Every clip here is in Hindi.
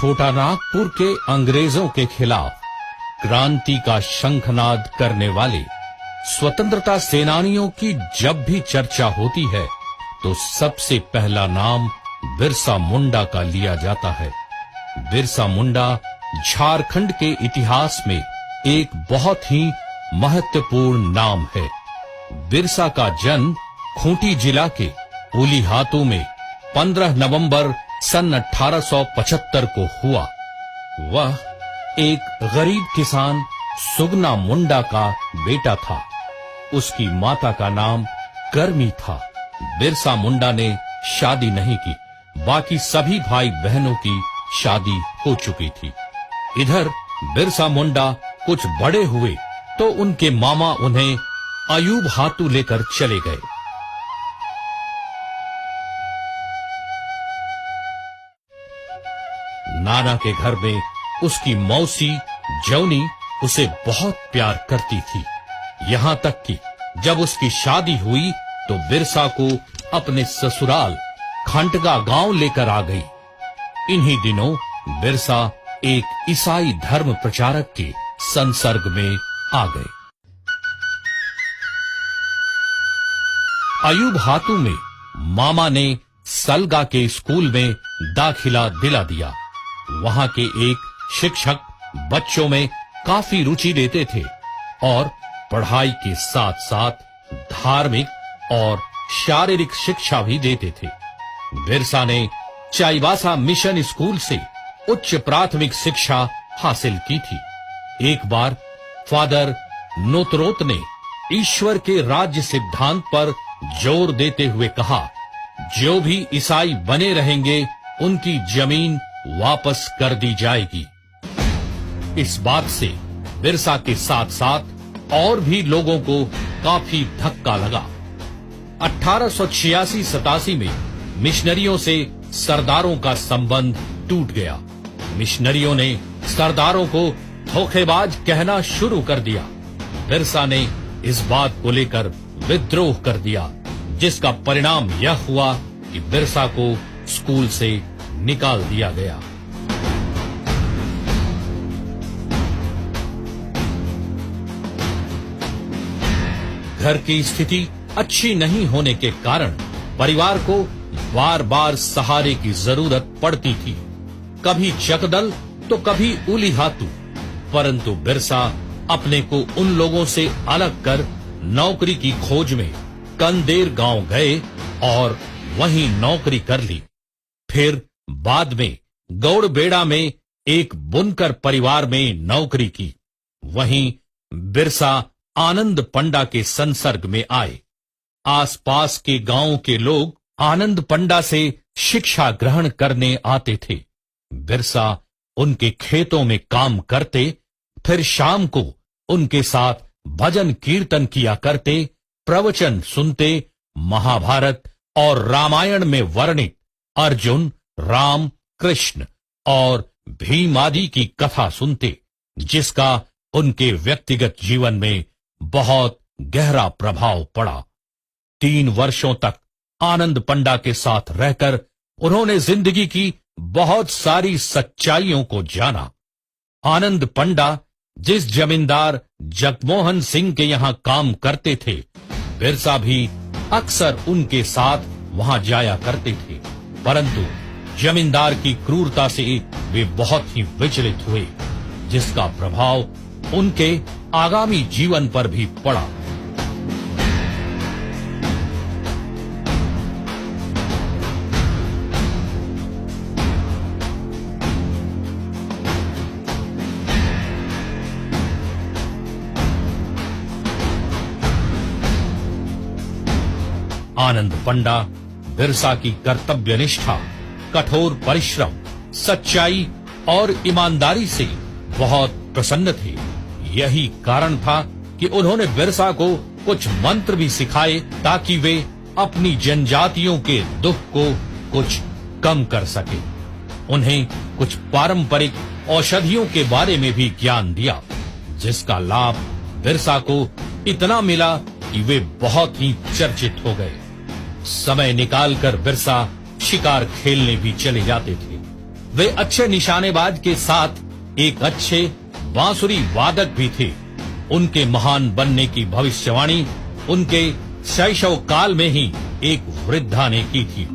छोटा नागपुर के अंग्रेजों के खिलाफ क्रांति का शंखनाद करने वाले स्वतंत्रता सेनानियों की जब भी चर्चा होती है तो सबसे पहला नाम बिरसा मुंडा का लिया जाता है। बिरसा मुंडा झारखंड के इतिहास में एक बहुत ही महत्वपूर्ण नाम है। बिरसा का जन्म खूंटी जिला के उलीहातू में 15 नवंबर सन 1875 को हुआ। वह एक गरीब किसान सुगना मुंडा का बेटा था। उसकी माता का नाम करमी था। बिरसा मुंडा ने शादी नहीं की। बाकी सभी भाई बहनों की शादी हो चुकी थी। इधर बिरसा मुंडा कुछ बड़े हुए तो उनके मामा उन्हें अयूब हातू लेकर चले गए। नाना के घर में उसकी मौसी जौनी उसे बहुत प्यार करती थी। यहाँ तक कि जब उसकी शादी हुई तो बिरसा को अपने ससुराल खंटगा गांव लेकर आ गई। इन्हीं दिनों बिरसा एक ईसाई धर्म प्रचारक के संसर्ग में आ गए। अयूब हातू में मामा ने सलगा के स्कूल में दाखिला दिला दिया। वहां के एक शिक्षक बच्चों में काफी रुचि लेते थे और पढ़ाई के साथ साथ धार्मिक और शारीरिक शिक्षा भी देते थे। बिरसा ने चाईबासा मिशन स्कूल से उच्च प्राथमिक शिक्षा हासिल की थी। एक बार फादर नोतरोत ने ईश्वर के राज्य सिद्धांत पर जोर देते हुए कहा, जो भी ईसाई बने रहेंगे उनकी जमीन वापस कर दी जाएगी। इस बात से बिरसा के साथ साथ और भी लोगों को काफी धक्का लगा। 1886-87 में मिशनरियों से सरदारों का संबंध टूट गया। मिशनरियों ने सरदारों को धोखेबाज कहना शुरू कर दिया। बिरसा ने इस बात को लेकर विद्रोह कर दिया, जिसका परिणाम यह हुआ कि बिरसा को स्कूल से निकाल दिया गया। घर की स्थिति अच्छी नहीं होने के कारण परिवार को बार बार सहारे की जरूरत पड़ती थी। कभी चकदल तो कभी उलीहातू। परंतु बिरसा अपने को उन लोगों से अलग कर नौकरी की खोज में कंदेर गांव गए और वहीं नौकरी कर ली। फिर बाद में गौड़बेड़ा में एक बुनकर परिवार में नौकरी की। वहीं बिरसा आनंद पंडा के संसर्ग में आए। आसपास के गांवों के लोग आनंद पंडा से शिक्षा ग्रहण करने आते थे। बिरसा उनके खेतों में काम करते, फिर शाम को उनके साथ भजन कीर्तन किया करते, प्रवचन सुनते, महाभारत और रामायण में वर्णित अर्जुन, राम, कृष्ण और भीम आदि की कथा सुनते, जिसका उनके व्यक्तिगत जीवन में बहुत गहरा प्रभाव पड़ा। 3 वर्षों तक आनंद पंडा के साथ रहकर उन्होंने जिंदगी की बहुत सारी सच्चाइयों को जाना। आनंद पंडा जिस जमींदार जगमोहन सिंह के यहाँ काम करते थे, बिरसा भी अक्सर उनके साथ वहां जाया करते थे। परंतु जमींदार की क्रूरता से वे बहुत ही विचलित हुए, जिसका प्रभाव उनके आगामी जीवन पर भी पड़ा। आनंद पंडा बिरसा की कर्तव्यनिष्ठा, कठोर परिश्रम, सच्चाई और ईमानदारी से बहुत प्रसन्न थे। यही कारण था कि उन्होंने बिरसा को कुछ मंत्र भी सिखाए ताकि वे अपनी जनजातियों के दुख को कुछ कम कर सके। उन्हें कुछ पारंपरिक औषधियों के बारे में भी ज्ञान दिया, जिसका लाभ बिरसा को इतना मिला कि वे बहुत ही चर्चित हो गए। समय निकालकर बिरसा शिकार खेलने भी चले जाते थे। वे अच्छे निशानेबाज के साथ एक अच्छे बांसुरी वादक भी थे। उनके महान बनने की भविष्यवाणी उनके शैशव काल में ही एक वृद्धा ने की थी।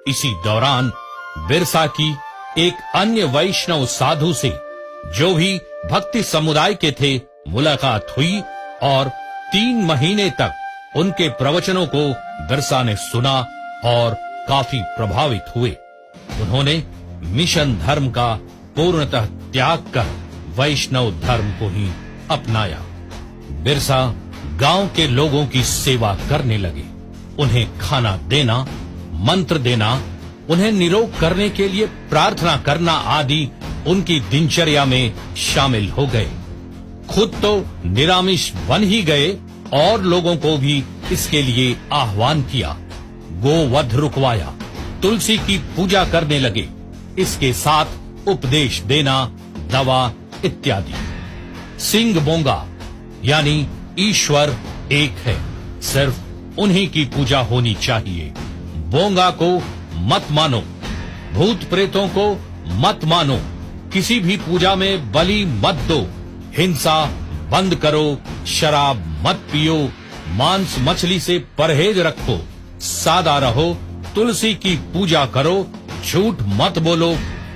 इसी दौरान बिरसा की एक अन्य वैष्णव साधु से, जो भी भक्ति समुदाय के थे, मुलाकात हुई और 3 महीने तक उनके प्रवचनों को बिरसा ने सुना और काफी प्रभावित हुए। उन्होंने मिशन धर्म का पूर्णतः त्याग कर वैष्णव धर्म को ही अपनाया। बिरसा गांव के लोगों की सेवा करने लगे। उन्हें खाना देना, मंत्र देना, उन्हें निरोग करने के लिए प्रार्थना करना आदि उनकी दिनचर्या में शामिल हो गए। खुद तो निरामिष बन ही गए और लोगों को भी इसके लिए आह्वान किया। गोवध रुकवाया, तुलसी की पूजा करने लगे। इसके साथ उपदेश देना, दवा इत्यादि। सिंह बोंगा यानी ईश्वर एक है, सिर्फ उन्हीं की पूजा होनी चाहिए। बोंगा को मत मानो, भूत प्रेतों को मत मानो, किसी भी पूजा में बलि मत दो, हिंसा बंद करो, शराब मत पियो, मांस मछली से परहेज रखो, सादा रहो, तुलसी की पूजा करो, झूठ मत बोलो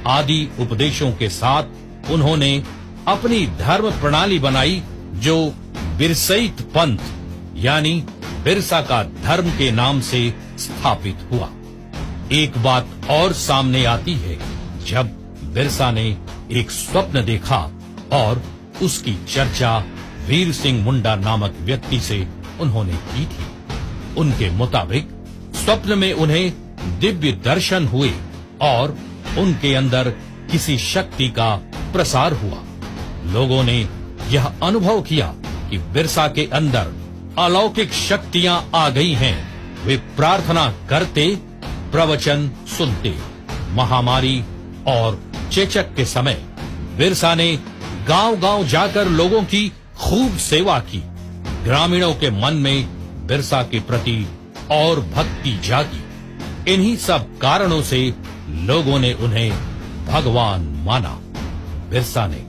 आदि उपदेशों के साथ उन्होंने अपनी धर्म प्रणाली बनाई, जो बिरसईत पंथ यानी बिरसा का धर्म के नाम से स्थापित हुआ। एक बात और सामने आती है, जब बिरसा ने एक स्वप्न देखा और उसकी चर्चा वीर सिंह मुंडा नामक व्यक्ति से उन्होंने की थी। उनके मुताबिक स्वप्न में उन्हें दिव्य दर्शन हुए और उनके अंदर किसी शक्ति का प्रसार हुआ। लोगों ने यह अनुभव किया कि बिरसा के अंदर अलौकिक शक्तियां आ गई हैं। वे प्रार्थना करते, प्रवचन सुनते। महामारी और चेचक के समय बिरसा ने गांव-गांव जाकर लोगों की खूब सेवा की। ग्रामीणों के मन में बिरसा के प्रति और भक्ति जागी। इन्हीं सब कारणों से लोगों ने उन्हें भगवान माना। बिरसा ने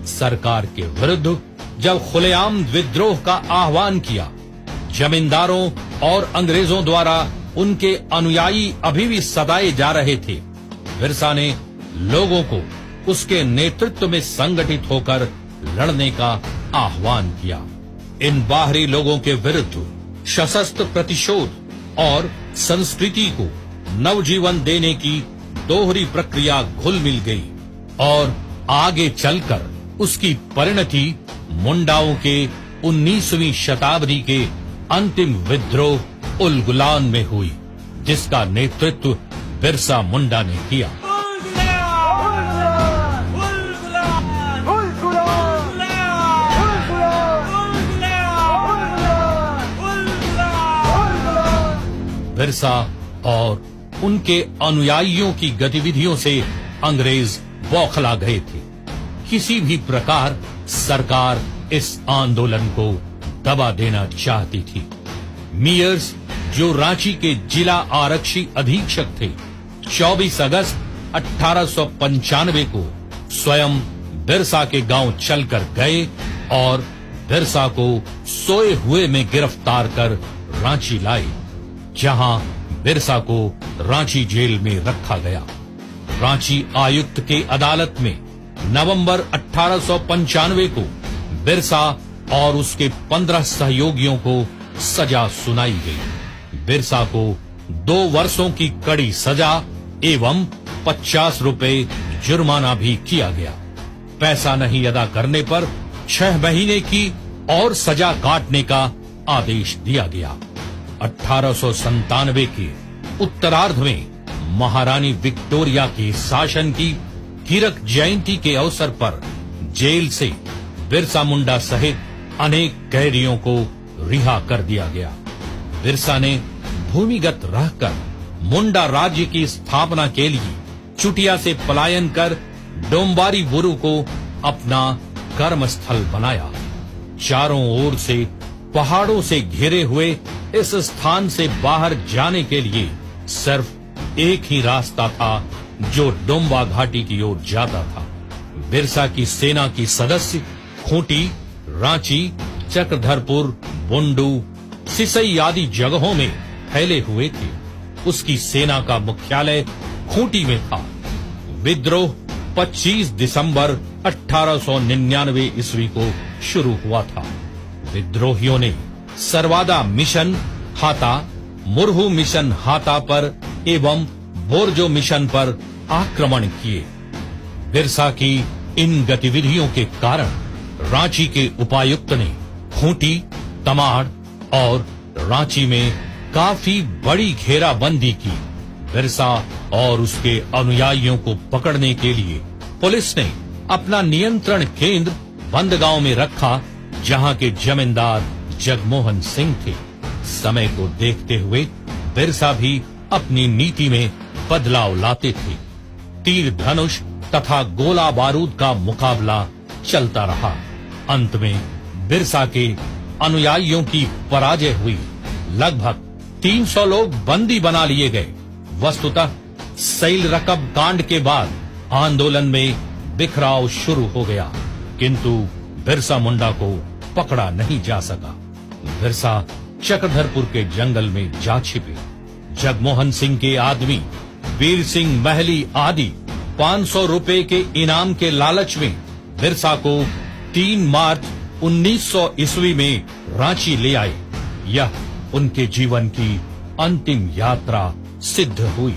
सरकार के विरुद्ध जब खुलेआम विद्रोह का आह्वान किया, जमींदारों और अंग्रेजों द्वारा उनके अनुयायी अभी भी सताए जा रहे थे, बिरसा ने लोगों को उसके नेतृत्व में संगठित होकर लड़ने का आह्वान किया। इन बाहरी लोगों के विरुद्ध सशस्त्र प्रतिशोध और संस्कृति को नवजीवन देने की दोहरी प्रक्रिया घुल मिल गई और आगे चलकर उसकी परिणति मुंडाओं के 19वीं शताब्दी के अंतिम विद्रोह उलगुलान में हुई, जिसका नेतृत्व बिरसा मुंडा ने किया। बिरसा और उनके अनुयायियों की गतिविधियों से अंग्रेज बौखला गए थे। किसी भी प्रकार सरकार इस आंदोलन को दबा देना चाहती थी। मियर्स, जो रांची के जिला आरक्षी अधीक्षक थे, 24 अगस्त 1895 को स्वयं बिरसा के गांव चलकर गए और बिरसा को सोए हुए में गिरफ्तार कर रांची लाए, जहां बिरसा को रांची जेल में रखा गया। रांची आयुक्त के अदालत में नवंबर 1895 को बिरसा और उसके 15 सहयोगियों को सजा सुनाई गई। बिरसा को 2 वर्षों की कड़ी सजा एवं 50 रुपए जुर्माना भी किया गया। पैसा नहीं अदा करने पर 6 महीने की और सजा काटने का आदेश दिया गया। 1897 के उत्तरार्ध में महारानी विक्टोरिया के शासन की हीरक जयंती के अवसर पर जेल से बिरसा मुंडा सहित अनेक कैदियों को रिहा कर दिया गया। बिरसा ने भूमिगत रहकर मुंडा राज्य की स्थापना के लिए चुटिया से पलायन कर डोम्बारी बुरु को अपना कर्मस्थल बनाया। चारों ओर से पहाड़ों से घिरे हुए इस स्थान से बाहर जाने के लिए सिर्फ एक ही रास्ता था जो डोम्बा घाटी की ओर जाता था। बिरसा की सेना की सदस्य खूंटी, रांची, चक्रधरपुर, बुंडू, सिसई आदि जगहों में फैले हुए थे। उसकी सेना का मुख्यालय खूंटी में था। विद्रोह 25 दिसंबर 1899 ईस्वी को शुरू हुआ था। विद्रोहियों ने सरवादा मिशन हाता, मुरहू मिशन हाता पर एवं बोरजो मिशन पर आक्रमण किए। बिरसा की इन गतिविधियों के कारण रांची के उपायुक्त ने खूंटी, तमाड़ और रांची में काफी बड़ी घेराबंदी की। बिरसा और उसके अनुयायियों को पकड़ने के लिए पुलिस ने अपना नियंत्रण केंद्र बंदगांव में रखा, जहां के जमींदार जगमोहन सिंह थे। समय को देखते हुए बिरसा भी अपनी नीति में बदलाव लाते थे। तीर धनुष तथा गोला बारूद का मुकाबला चलता रहा। अंत में बिरसा के अनुयायियों की पराजय हुई। लगभग 300 लोग बंदी बना लिए गए। वस्तुतः सैल रकब कांड के बाद आंदोलन में बिखराव शुरू हो गया, किंतु बिरसा मुंडा को पकड़ा नहीं जा सका। बिरसा चक्रधरपुर के जंगल में जा छिपे। जगमोहन सिंह के आदमी वीर सिंह महली आदि 500 रुपए के इनाम के लालच में बिरसा को 3 मार्च 1900 ईस्वी में रांची ले आए। यह उनके जीवन की अंतिम यात्रा सिद्ध हुई।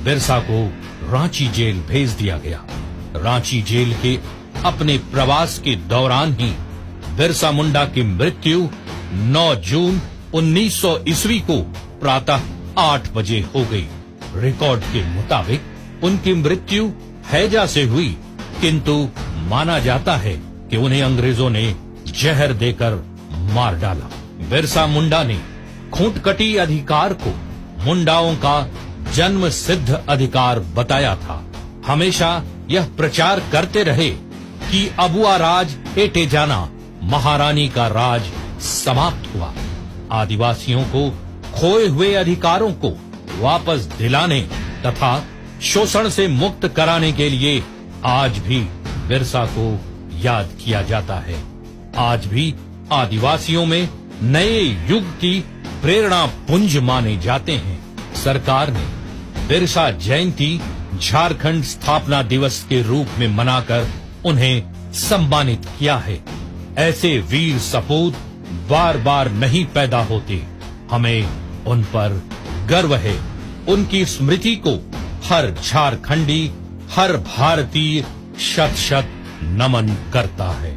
बिरसा को रांची जेल भेज दिया गया। रांची जेल के अपने प्रवास के दौरान ही बिरसा मुंडा की मृत्यु 9 जून 1900 ईस्वी को प्रातः 8 बजे हो गई। रिकॉर्ड के मुताबिक उनकी मृत्यु हैजा से हुई, किंतु माना जाता है कि उन्हें अंग्रेजों ने जहर देकर मार डाला। बिरसा मुंडा ने खूंटकटी अधिकार को मुंडाओं का जन्म सिद्ध अधिकार बताया था। हमेशा यह प्रचार करते रहे कि अबुआ राज एटे जाना, महारानी का राज समाप्त हुआ। आदिवासियों को खोए हुए अधिकारों को वापस दिलाने तथा शोषण से मुक्त कराने के लिए आज भी बिरसा को याद किया जाता है। आज भी आदिवासियों में नए युग की प्रेरणा पुंज माने जाते हैं। सरकार ने बिरसा जयंती झारखंड स्थापना दिवस के रूप में मनाकर उन्हें सम्मानित किया है। ऐसे वीर सपूत बार बार नहीं पैदा होते। हमें उन पर गर्व है। उनकी स्मृति को हर झारखंडी, हर भारतीय शत शत नमन करता है।